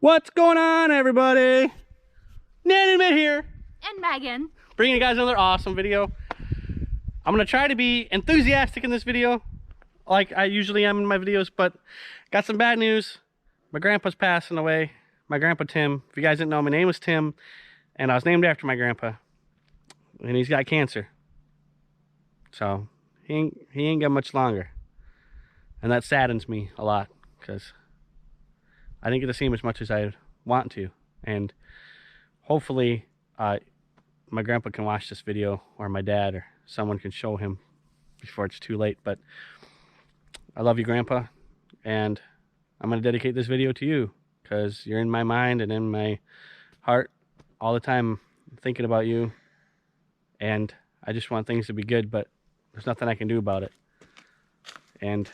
What's going on, everybody? Nanny Mitt here. And Megan. Bringing you guys another awesome video. I'm going to try to be enthusiastic in this video, like I usually am in my videos, but got some bad news. My grandpa's passing away. My grandpa Tim. If you guys didn't know, my name was Tim, and I was named after my grandpa. And he's got cancer. So, he ain't got much longer. And that saddens me a lot, because I didn't get to see him as much as I want to. And hopefully my grandpa can watch this video, or my dad, or someone can show him before it's too late. But I love you, Grandpa, and I'm going to dedicate this video to you, because you're in my mind and in my heart all the time, thinking about you. And I just want things to be good, but there's nothing I can do about it. And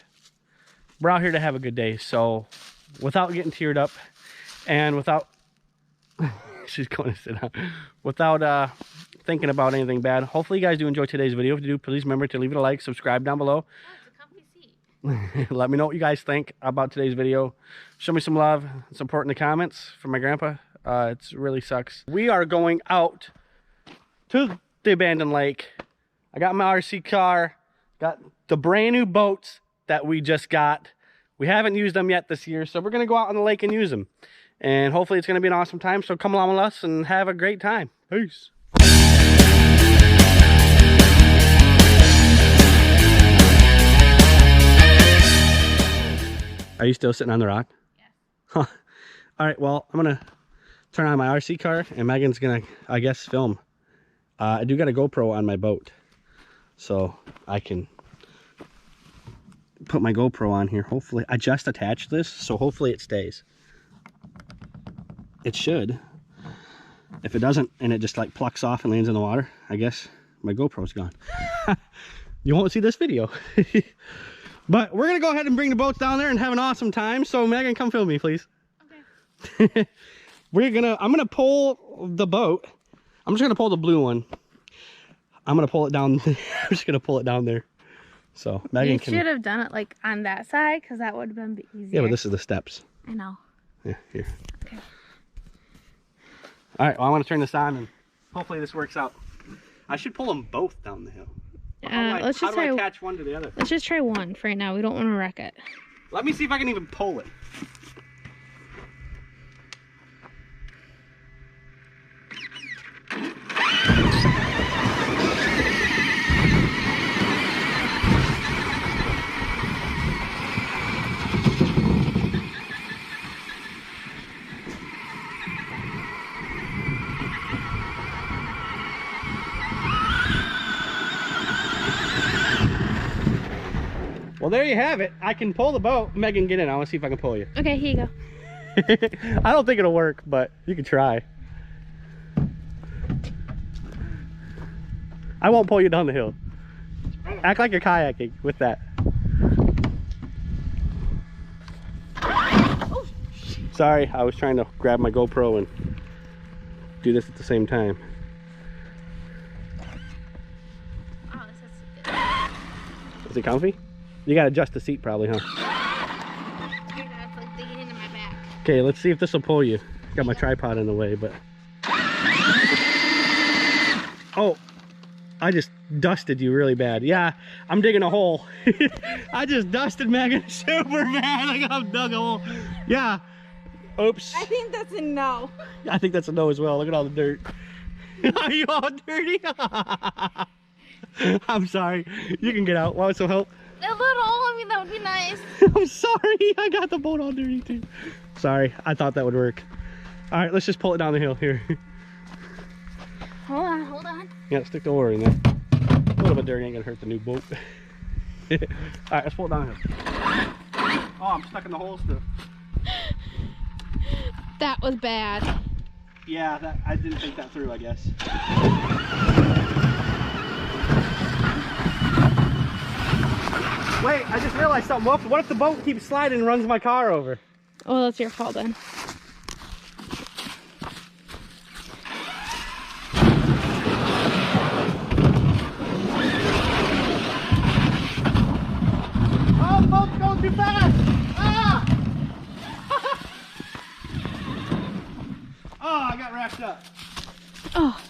we're out here to have a good day. So without getting teared up, and without she's going to sit down, without thinking about anything bad, hopefully you guys do enjoy today's video. If you do, please remember to leave it a like, subscribe down below. Oh, it's a comfy seat. Let me know what you guys think about today's video. Show me some love and support in the comments for my grandpa. It really sucks. We are going out to the abandoned lake. I got my RC car, got the brand new boats that we just got. We haven't used them yet this year, so we're gonna go out on the lake and use them. And hopefully it's gonna be an awesome time, so come along with us and have a great time. Peace. Are you still sitting on the rock? Yeah. Huh. All right, well, I'm gonna turn on my RC car and Megan's gonna, I guess, film. I do got a GoPro on my boat, so I can put my GoPro on here. Hopefully, I just attached this, so hopefully it stays. It should. If it doesn't, and it just like plucks off and lands in the water, I guess my GoPro's gone. You won't see this video. But we're gonna go ahead and bring the boats down there and have an awesome time. So Megan, come film me, please. Okay. I'm gonna pull the boat. I'm just gonna pull the blue one. I'm gonna pull it down. I'm just gonna pull it down there. So Megan You can. should have done it like on that side, because that would have been easier. Yeah, but this is the steps. I know. Yeah, here. Okay. All right. Well, I want to turn this on, and hopefully this works out. I should pull them both down the hill. How do I attach one to the other? Let's just try one for right now. We don't want to wreck it. Let me see if I can even pull it. Well, there you have it. I can pull the boat. Megan, get in. I want to see if I can pull you. Okay, here you go. I don't think it'll work, but you can try. I won't pull you down the hill. Act like you're kayaking with that. Oh. Sorry, I was trying to grab my GoPro and do this at the same time. Oh, this Is it comfy? You gotta adjust the seat probably, huh? It's like digging into my back. Okay, let's see if this will pull you. Got my tripod in the way, but... Oh, I just dusted you really bad. Yeah, I'm digging a hole. I just dusted Megan super bad. Like I've dug a hole. Yeah. Oops. I think that's a no. I think that's a no as well. Look at all the dirt. Are you all dirty? I'm sorry. You can get out. Want some help? A little, I mean, that would be nice. I'm sorry. I got the boat all dirty too. Sorry. I thought that would work. All right, let's just pull it down the hill here. Hold on, hold on. Yeah, stick the oar in there. A little bit dirty ain't gonna hurt the new boat. All right, let's pull it down the hill. Oh, I'm stuck in the hole still. That was bad. Yeah, I didn't think that through, I guess. Wait, I just realized something. What if the boat keeps sliding and runs my car over? Oh, that's your fault then. Oh, the boat's going too fast! Ah! racked up. Oh.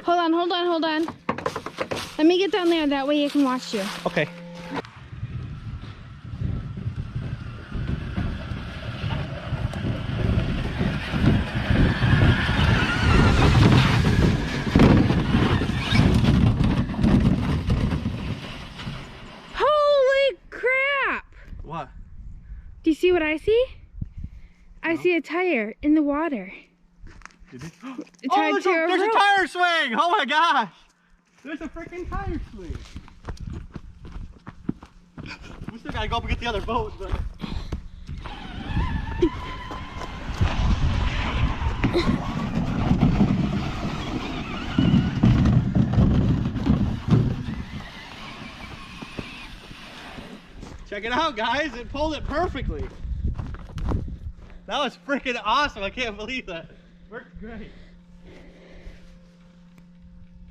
Hold on, hold on, hold on. Let me get down there, that way you can watch you. Okay. Holy crap! What? Do you see what I see? I see a tire in the water. Tied to a there's a rope. tire swing! Oh my gosh! There's a freaking tire swing. We still gotta go up and get the other boat, but... Check it out, guys. It pulled it perfectly. That was freaking awesome. I can't believe that. Worked great.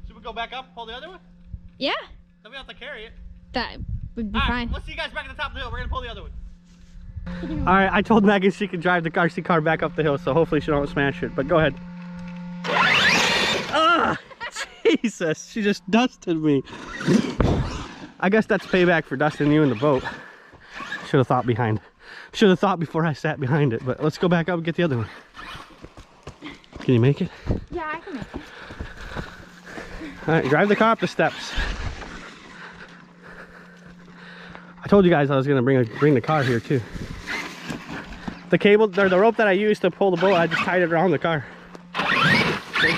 Should we go back up, pull the other one? Yeah, Then we have to carry it. that would be All right, fine. let's see you guys back at the top of the hill. We're gonna pull the other one. All right, I told Megan she could drive the RC car back up the hill, so hopefully she don't smash it. But go ahead. Ah, Jesus! She just dusted me. I guess that's payback for dusting you in the boat. Should have thought behind. Should have thought before I sat behind it. But let's go back up and get the other one. Can you make it? Yeah, I can make it. All right, drive the car up the steps. I told you guys I was gonna bring the car here too. The cable, or the rope that I used to pull the boat, I just tied it around the car. Okay.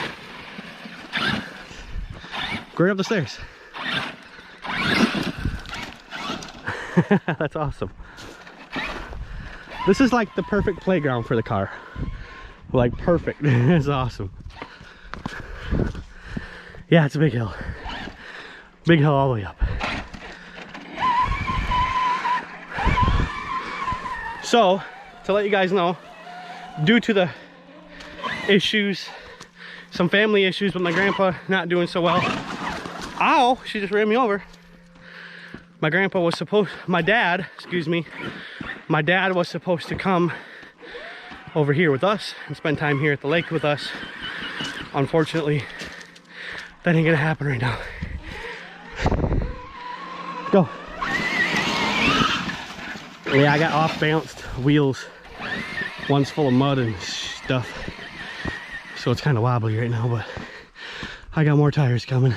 Go right up the stairs. That's awesome. This is like the perfect playground for the car. Like perfect. It's awesome. Yeah, it's a big hill. Big hill all the way up. So, to let you guys know, due to the issues, some family issues with my grandpa not doing so well. Ow, she just ran me over. My dad was supposed to come over here with us and spend time here at the lake with us. Unfortunately, that ain't gonna happen right now. Go. Yeah, I got off-balanced wheels. One's full of mud and stuff. So it's kind of wobbly right now, but I got more tires coming.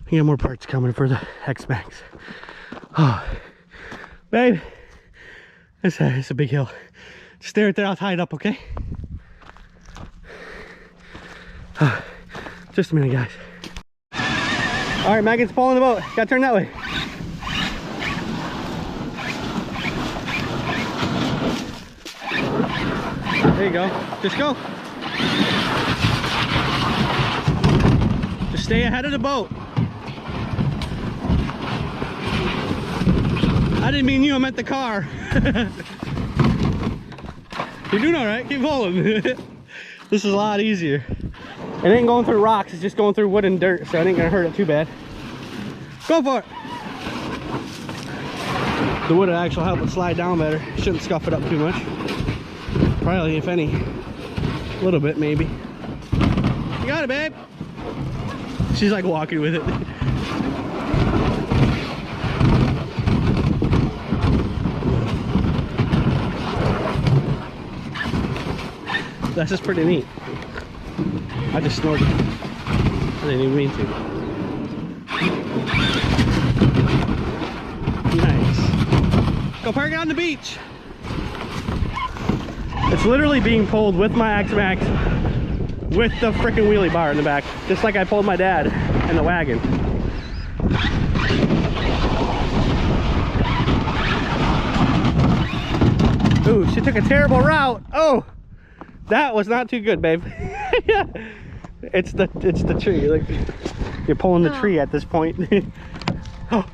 I got more parts coming for the X-Max. Oh, babe, it's a big hill. Just stay right there, I'll tie it up, okay? Just a minute, guys. All right, Megan's pulling the boat. Gotta turn that way. There you go. Just go. Just stay ahead of the boat. I didn't mean you, I meant the car. You're doing all right, keep pulling. This is a lot easier. It ain't going through rocks, it's just going through wood and dirt, so it ain't gonna hurt it too bad. Go for it. The wood will actually help it slide down better. Shouldn't scuff it up too much. Probably, if any, a little bit maybe. You got it, babe. She's like walking with it. That's just pretty neat. I just snorted. I didn't even mean to. Nice. Go park it on the beach. It's literally being pulled with my X-Max with the freaking wheelie bar in the back. Just like I pulled my dad in the wagon. Ooh, she took a terrible route. Oh! That was not too good, babe. It's the tree. Like, you're pulling the tree at this point. Oh.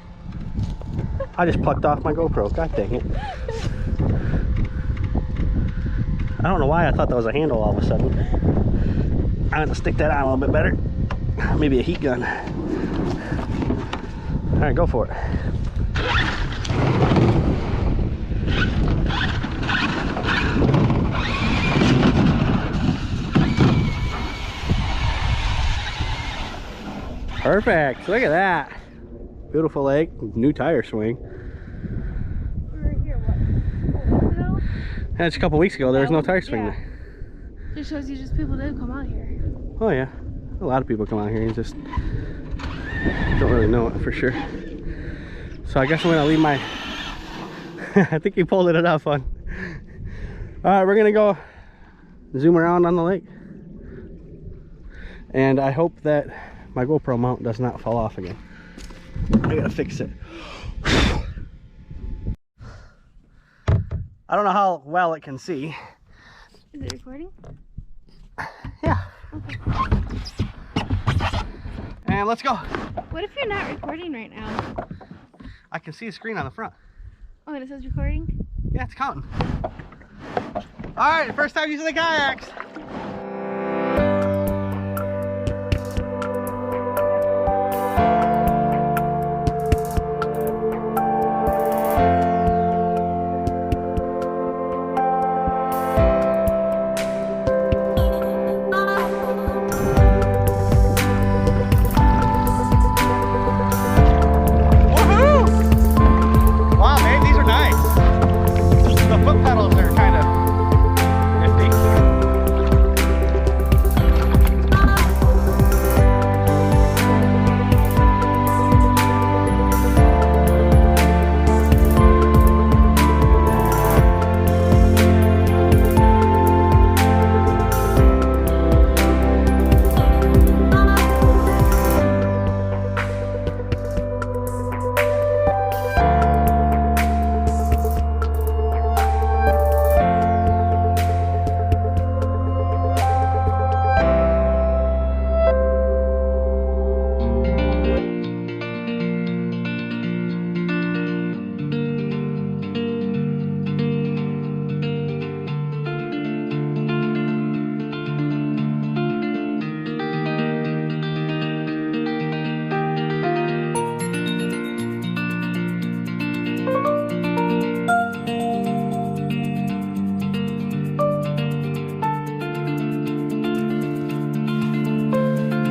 I just plucked off my GoPro. God dang it. I don't know why I thought that was a handle all of a sudden. I'm gonna stick that on a little bit better. Maybe a heat gun. All right, go for it. Perfect. Look at that. Beautiful lake. New tire swing. We were here, what, 4 weeks ago? That's a couple weeks ago. There was no tire swing Yeah. there. Just shows you just people did come out here. Oh yeah. A lot of people come out here and just don't really know it for sure. So I guess I'm gonna leave my I think he pulled it enough on. Alright, we're gonna go zoom around on the lake. And I hope that my GoPro mount does not fall off again. I gotta fix it. I don't know how well it can see. Is it recording? Yeah. Okay. And let's go. What if you're not recording right now? I can see a screen on the front. Oh, and it says recording? Yeah, it's counting. Alright, first time using the kayaks.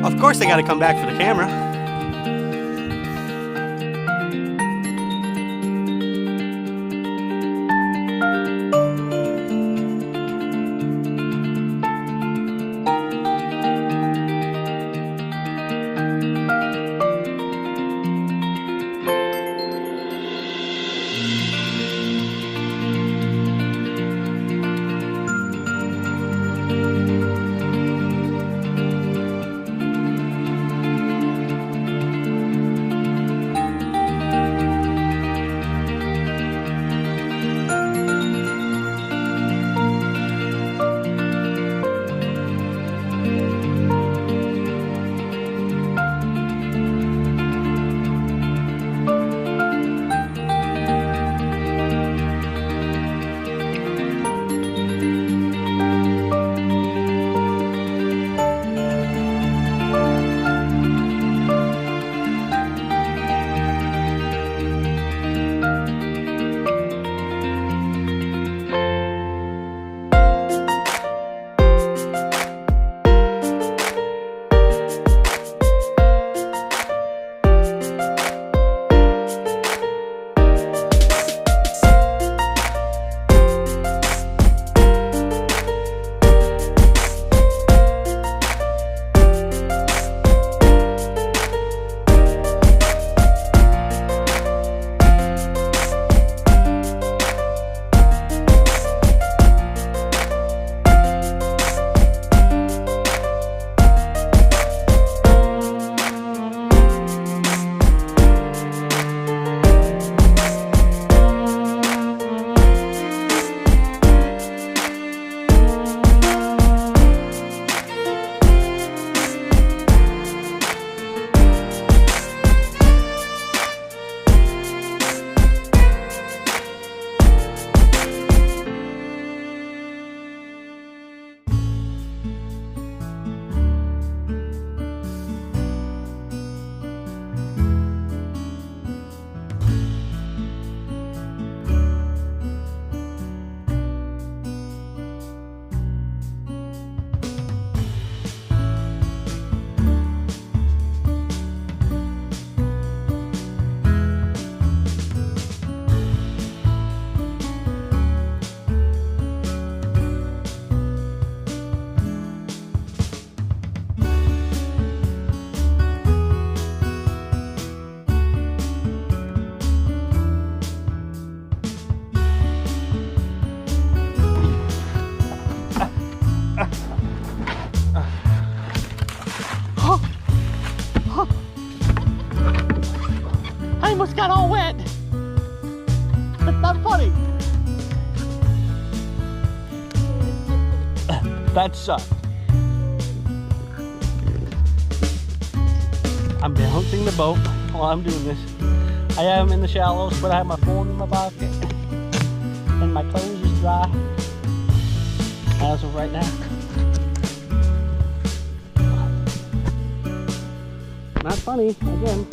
Of course they gotta come back for the camera. not funny. That sucked. I'm balancing the boat while I'm doing this. I am in the shallows, but I have my phone in my pocket. And my clothes is dry. As of right now. Not funny, again.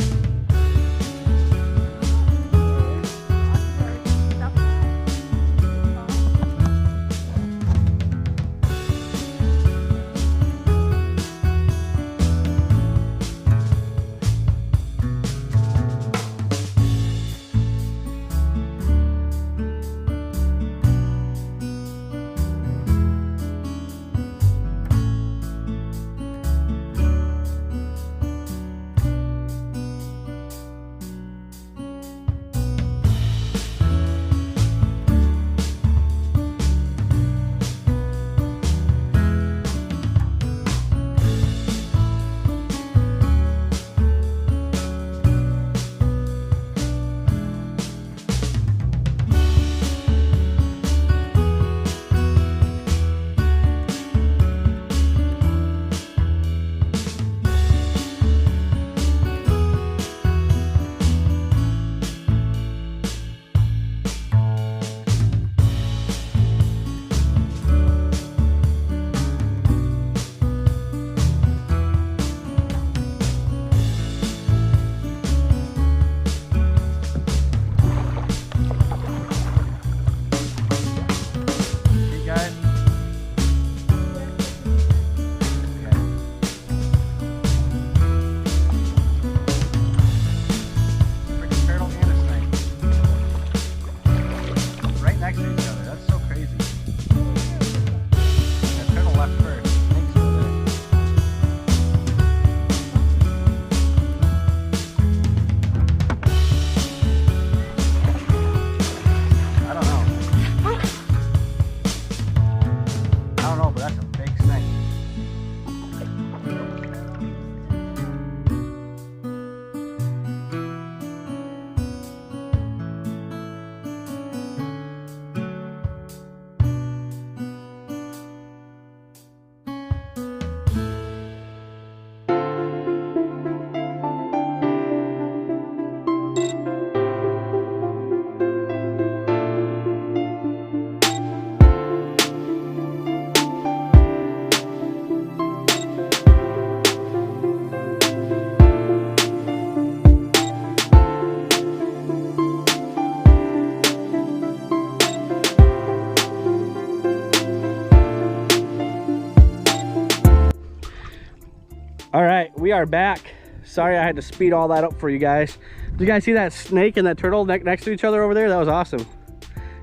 All right, we are back. Sorry I had to speed all that up for you guys. Did you guys see that snake and that turtle next to each other over there? That was awesome.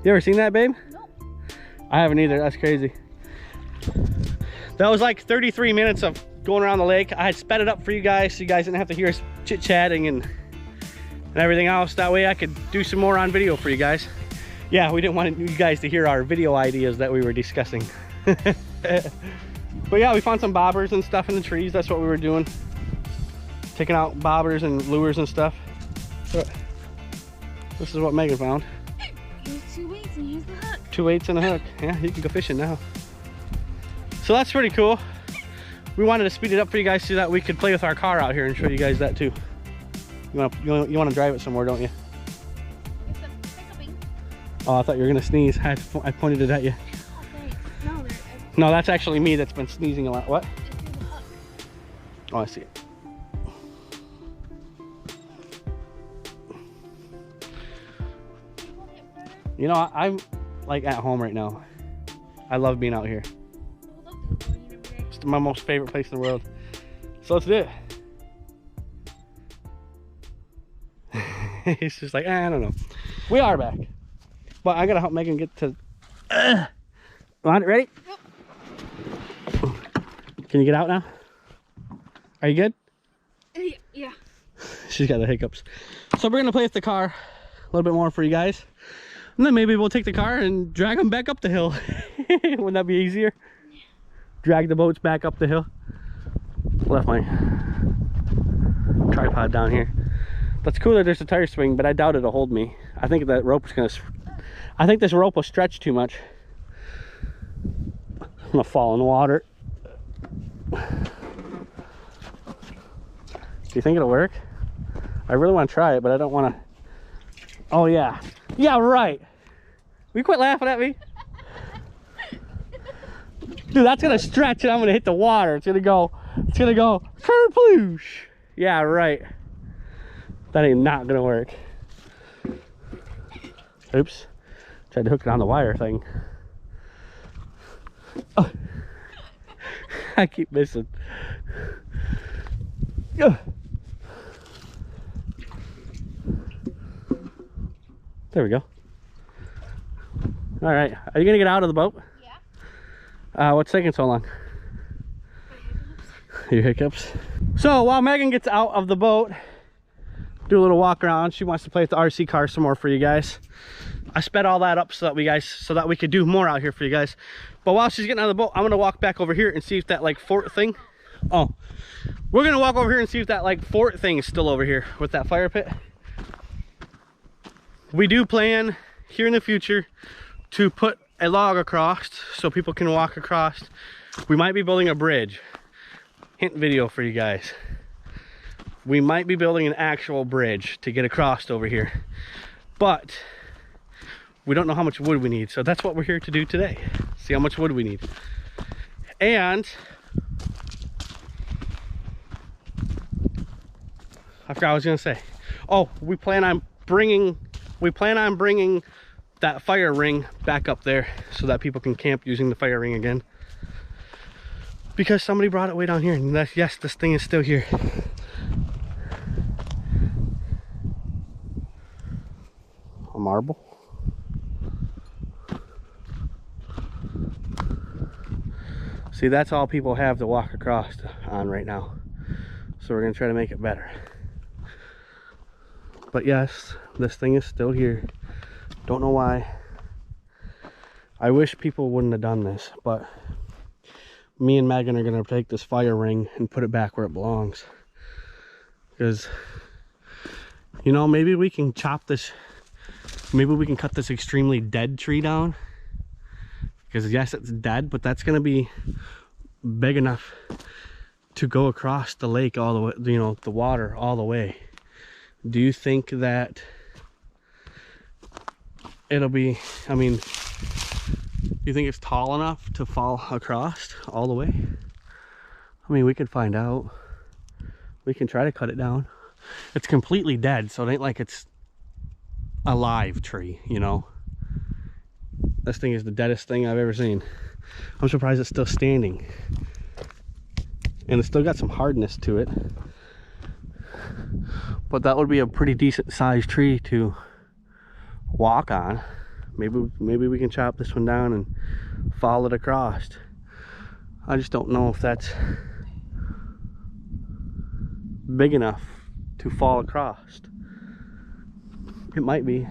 You ever seen that, babe? Nope. I haven't either. That's crazy. That was like 33 minutes of going around the lake. I had sped it up for you guys so you guys didn't have to hear us chit-chatting and everything else. That way I could do some more on video for you guys. Yeah, we didn't want you guys to hear our video ideas that we were discussing. But yeah, we found some bobbers and stuff in the trees. That's what we were doing. Taking out bobbers and lures and stuff. But this is what Megan found. Here's 2 weights and here's the hook. 2 weights and a hook. Yeah, you can go fishing now. So that's pretty cool. We wanted to speed it up for you guys so that we could play with our car out here and show you guys that too. You want to drive it somewhere, don't you? It's a hiccuping. Oh, I thought you were gonna sneeze. I pointed it at you. Oh, thanks. No, No, that's actually me that's been sneezing a lot. What? it's through the hook. Oh, I see it. You know, I'm like at home right now. I love being out here. It's my most favorite place in the world. So let's do it. He's just like, I don't know. We are back. But I gotta help Megan get to... On, ready? Yep. Can you get out now? Are you good? Yeah. She's got the hiccups. So we're gonna play with the car a little bit more for you guys. And then maybe we'll take the car and drag them back up the hill. Wouldn't that be easier? Drag the boats back up the hill. Left my tripod down here. That's cool that there's a tire swing, but I doubt it'll hold me. I think that rope's gonna I think this rope will stretch too much. I'm gonna fall in the water. Do you think it'll work? I really want to try it, but I don't want to. Oh yeah. Yeah, right. Will you quit laughing at me? Dude, that's gonna stretch and I'm gonna hit the water. It's gonna go kerploosh. Yeah, right. That ain't not gonna work. Oops. Tried to hook it on the wire thing. Oh. I keep missing. Ugh. There we go. All right. Are you gonna get out of the boat? Yeah. What's taking so long? Your hiccups. So while Megan gets out of the boat, do a little walk around. She wants to play with the RC car some more for you guys. I sped all that up so that we could do more out here for you guys. But while she's getting out of the boat, I'm gonna walk back over here and see if that like fort thing. Oh, we're gonna walk over here and see if that like fort thing is still over here with that fire pit. We do plan here in the future to put a log across so people can walk across. We might be building a bridge. Hint video for you guys. We might be building an actual bridge to get across over here, but we don't know how much wood we need. So that's what we're here to do today. See how much wood we need. And I forgot what I was gonna say. Oh, we plan on bringing that fire ring back up there so that people can camp using the fire ring again. Because somebody brought it way down here, and yes, this thing is still here. A marble. See, that's all people have to walk across on right now. So we're gonna try to make it better. But yes, this thing is still here. Don't know why. I wish people wouldn't have done this, but me and Megan are gonna take this fire ring and put it back where it belongs. Because, you know, maybe we can chop this, maybe we can cut this extremely dead tree down. Because yes, it's dead, but that's gonna be big enough to go across the lake all the way, you know, the water all the way. Do you think that it'll be, I mean, you think it's tall enough to fall across all the way? I mean, we could find out. We can try to cut it down. It's completely dead, so it ain't like it's a live tree, you know. This thing is the deadest thing I've ever seen. I'm surprised it's still standing. And it's still got some hardness to it. But that would be a pretty decent sized tree to walk on. Maybe we can chop this one down and follow it across. I just don't know if that's big enough to fall across. It might be.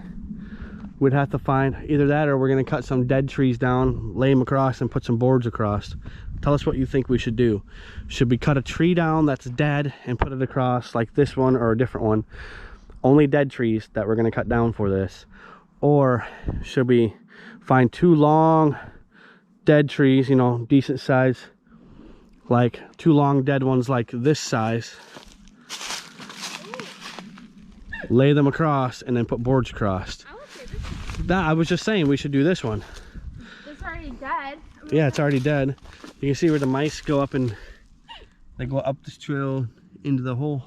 We'd have to find either that, or we're going to cut some dead trees down, lay them across, and put some boards across. Tell us what you think we should do. Should we cut a tree down that's dead and put it across like this one or a different one? Only dead trees that we're going to cut down for this. Or should we find two long dead trees, you know, decent size, like two long dead ones like this size, lay them across, and then put boards across? I was just saying we should do this one. It's already dead. Yeah, it's already dead. You can see where the mice go up, and they go up this trail into the hole.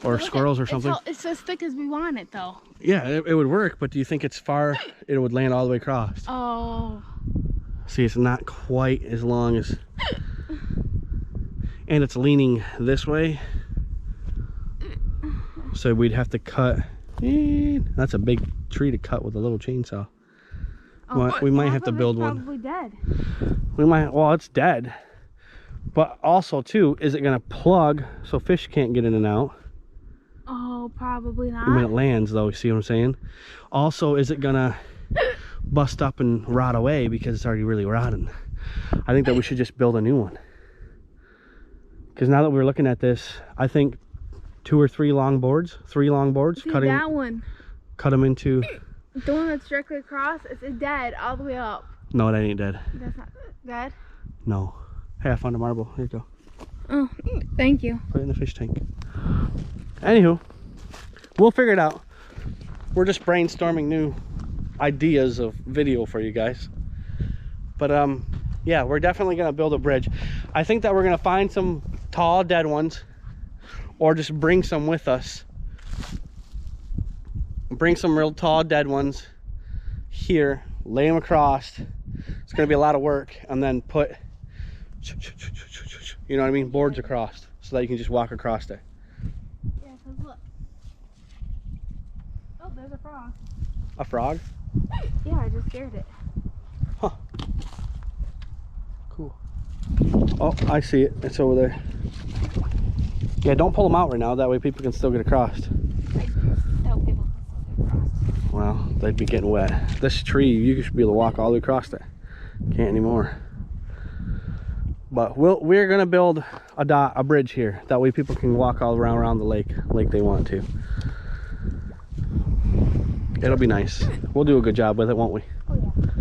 Or squirrels or something. It's as thick as we want it though. Yeah, it would work, but do you think it's far? It would land all the way across. Oh. See, it's not quite as long as... And it's leaning this way. So we'd have to cut... That's a big tree to cut with a little chainsaw. Oh, we might have to build one. Probably dead. We might, well, it's dead. But also too, is it gonna plug so fish can't get in and out? Oh, probably not. When it lands though, you see what I'm saying? Also, is it gonna bust up and rot away because it's already really rotten? I think that we should just build a new one. Because now that we're looking at this, I think 2 or 3 long boards, 3 long boards, See, that one. cut them into The one that's directly across, it's dead all the way up. No, that ain't dead. That's not dead? No. Hey, I found a marble. Here you go. Oh, thank you. Put it in the fish tank. Anywho, we'll figure it out. We're just brainstorming new ideas of video for you guys. But yeah, we're definitely gonna build a bridge. I think that we're gonna find some tall dead ones, or just bring some with us. Bring some real tall dead ones here, lay them across. It's gonna be a lot of work, and then put, you know what I mean, boards across, so that you can just walk across there. Yeah, cause look. Oh, there's a frog. A frog? Yeah, I just scared it. Huh. Cool. Oh, I see it. It's over there. Yeah, don't pull them out right now. That way people can still get across. I tell people can still get across. Well, they'd be getting wet. This tree, you should be able to walk all the way across there. Can't anymore. But we're gonna build a bridge here. That way people can walk all around the lake they want to. It'll be nice. We'll do a good job with it, won't we? Oh yeah.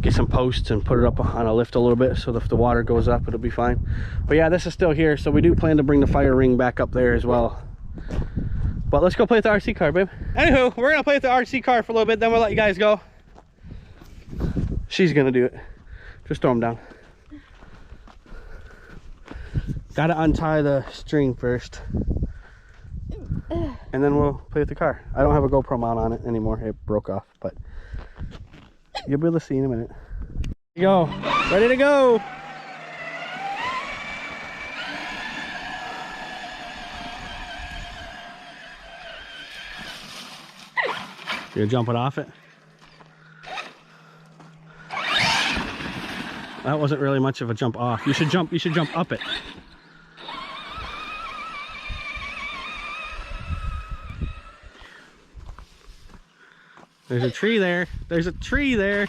Get some posts and put it up on a lift a little bit, so that if the water goes up, it'll be fine. But yeah, this is still here, so we do plan to bring the fire ring back up there as well. But let's go play with the RC car, babe. Anywho, we're gonna play with the RC car for a little bit, then we'll let you guys go. She's gonna do it. Just throw them down. Gotta untie the string first, and then we'll play with the car. I don't have a GoPro mount on it anymore. It broke off, but you'll be able to see in a minute. Here you go. Ready to go. You're jumping off it? That wasn't really much of a jump off. You should jump up it. There's a tree there. There's a tree there.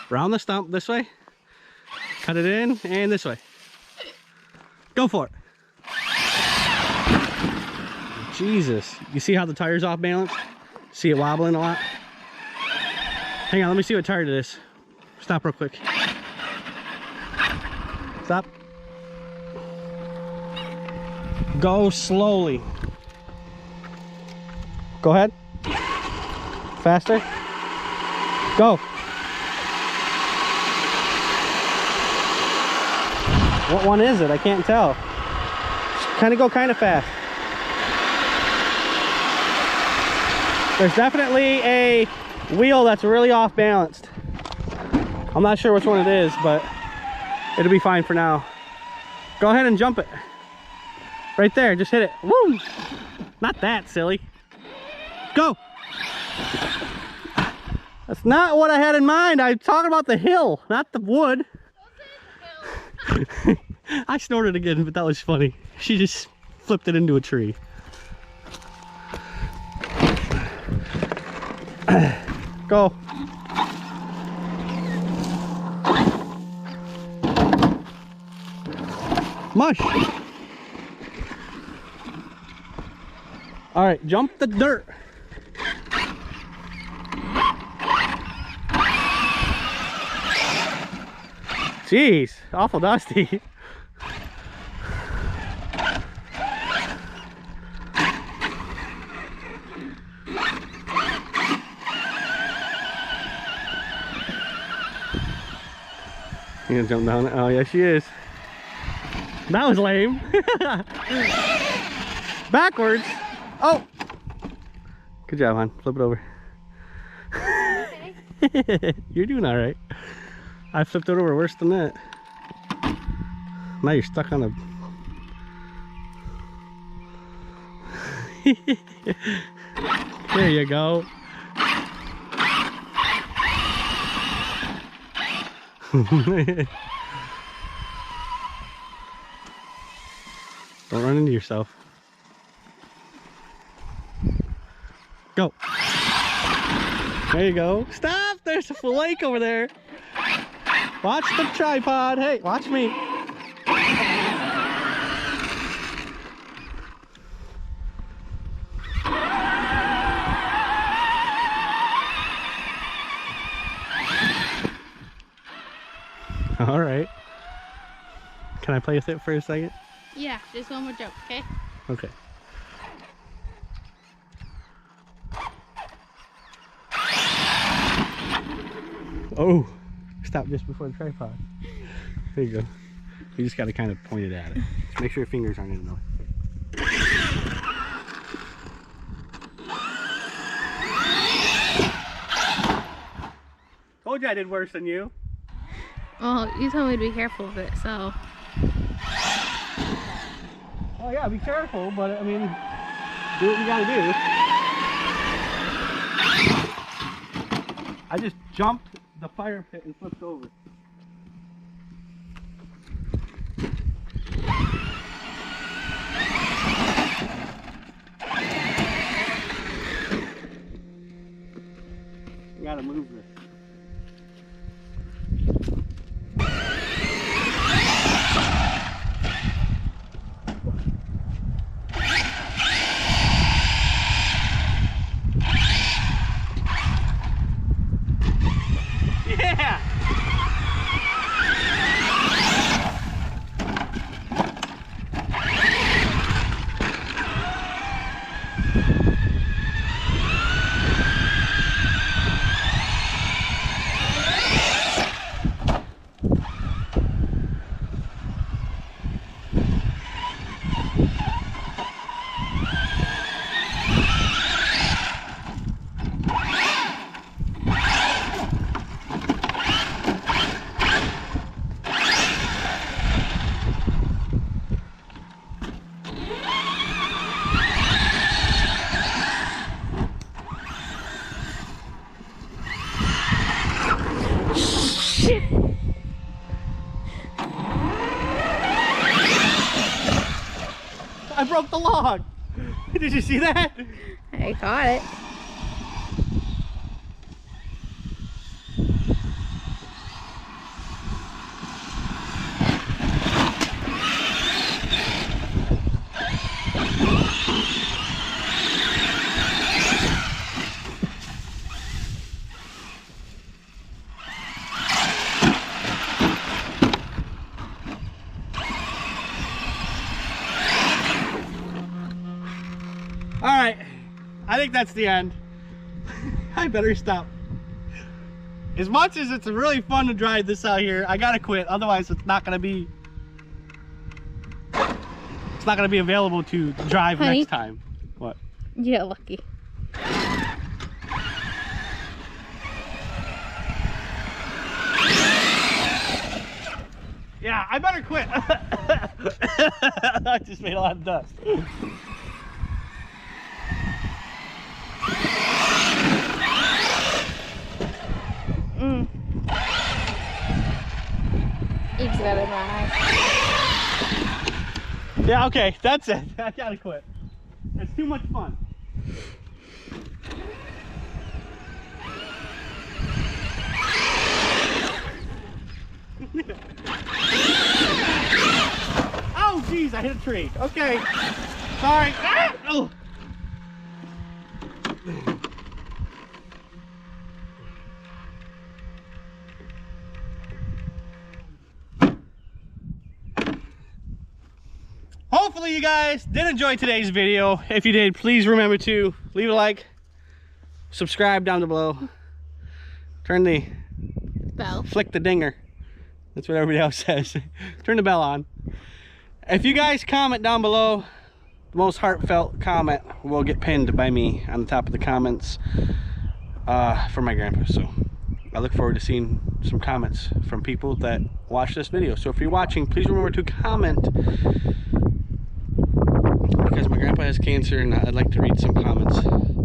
Round the stump this way. Cut it in and this way. Go for it. Jesus. You see how the tire's off balance? See it wobbling a lot? Hang on, let me see what tire it is. Stop real quick. Stop. Go slowly. Go ahead. Faster. Go. What one is it? I can't tell. Kind of go kind of fast. There's definitely a wheel that's really off balanced. I'm not sure which one it is, but it'll be fine for now. Go ahead and jump it. Right there, just hit it. Woo! Not that, silly. Go! That's not what I had in mind. I'm talking about the hill, not the wood. I snorted again, but that was funny. She just flipped it into a tree. Go. Mush. All right, jump the dirt. Jeez, awful dusty. You gonna jump down it? Oh yeah, she is. That was lame. Backwards. Oh. Good job, hon. Flip it over. Okay. You're doing all right. I flipped it over worse than that. Now you're stuck on a... There you go. Don't run into yourself. Go. There you go. Stop! There's a flake over there. Watch the tripod. Hey, watch me. All right. Can I play with it for a second? Yeah, just one more joke, okay? Okay. Oh, stop just before the tripod. There you go. You just got to kind of point it at it. Just make sure your fingers aren't in the way. Told you I did worse than you. Well, you told me to be careful of it, so. Oh yeah, be careful, but I mean, do what you gotta do. I just jumped the fire pit and flipped over. I gotta move this. Yeah! I broke the log. Did you see that? I caught it. All right, I think that's the end. I better stop. As much as it's really fun to drive this out here, I gotta quit. Otherwise, it's not gonna be available to drive Honey? next time. What? Yeah, lucky. Yeah, I better quit. I just made a lot of dust. Eats that in my eye. Yeah, okay, that's it. I gotta quit. It's too much fun. Oh, geez, I hit a tree. Okay, sorry. Ah! Oh. Hopefully you guys did enjoy today's video. If you did, please remember to leave a like, subscribe down below, turn the Bell. flick the dinger. That's what everybody else says. Turn the bell on. If you guys comment down below, the most heartfelt comment will get pinned by me on the top of the comments for my grandpa. So I look forward to seeing some comments from people that watch this video. So if you're watching, please remember to comment, because my grandpa has cancer and I'd like to read some comments.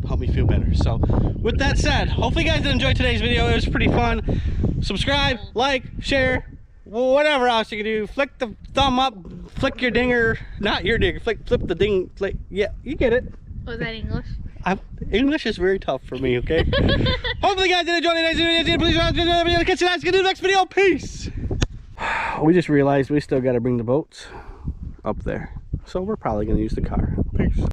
Help me feel better. So with that said, hopefully you guys did enjoy today's video. It was pretty fun. Subscribe, like, share, whatever else you can do. Flick the thumb up, flick your dinger, not your dinger, flip the ding, flick. Yeah, you get it. Was that English? English is very tough for me, okay? Hopefully you guys did enjoy today's video. Please catch you guys in the next video. Peace. We just realized we still got to bring the boats up there, so we're probably going to use the car. Peace.